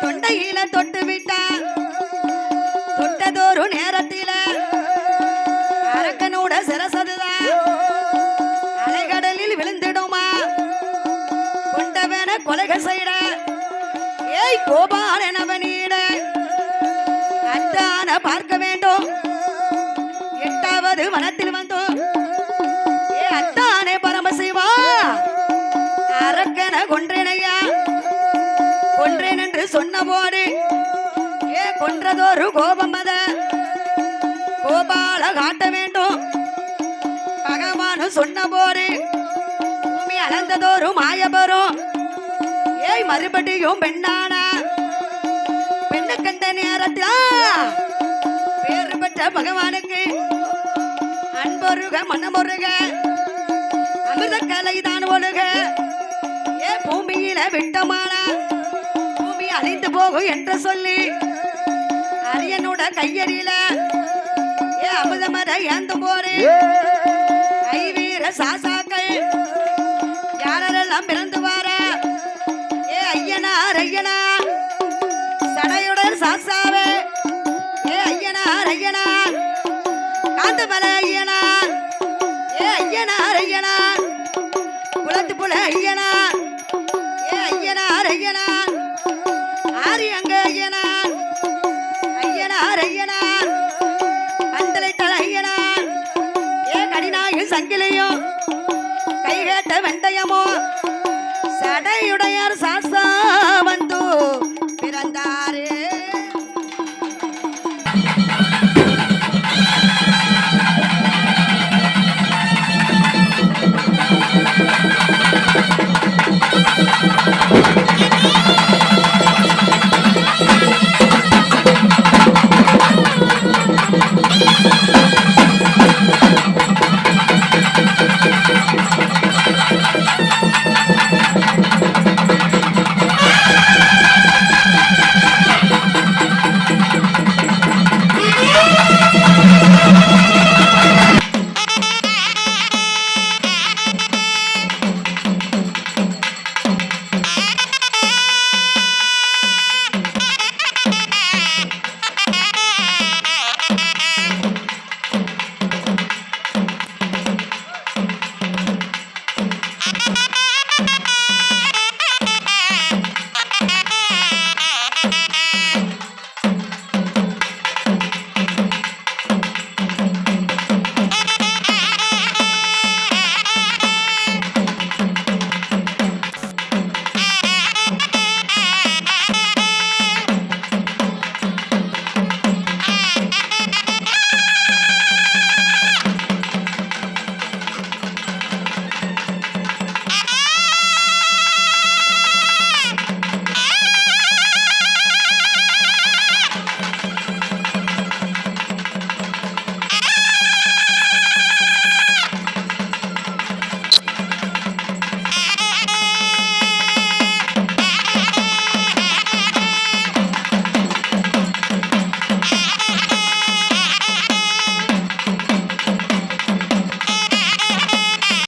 தொண்டையில தொட்டு விட்டா தொட்டதொரு நேரத்தில அரக்கனோட சிரசதுதான் அலைகடலில் விழுந்திடுமா கொண்டவன கொலைகள் செய்ட ஏய் கோபாலனவனீட அத்தான பார்க்க வேண்டும் 8வது வனத்தில் வந்தோம் ஏ அத்தானே பரமசிவா அரக்கன கொன்றேனையா கொன்றேன் என்று சொன்ன போது ஏ கொன்றதொரு கோபம் அத கோபால காட்ட வேண்டும் பகவான் சொன்ன போது பூமி அளந்ததொரு மாயபரும் ஏய் மறுபடியும் பெண்ணானா பெண்ணை கண்ட நேரத்தில் பேரு பெற்ற பகவானுக்கு அன்பொருக மனமொருக அமிர்த கலை தான் ஒழுக ஏ பூமியில விட்டமானா பூமி அழிந்து போகும் என்று சொல்லி அரியனோட கையறியில ஏ அமிர்தமர ஏந்து போரு ஐவீர சாசாக்கள் யாரெல்லாம் பிறந்து வார ஏ ஐயனார் ஐயனா சடையுடன் சாசாவே ஏ ஐயனார் ஐயனா காந்தமல ஐயனா ஏ ஐயனார் ஐயனா குளத்து புல ஐயனா ஏ ஐயனார் ஐயனா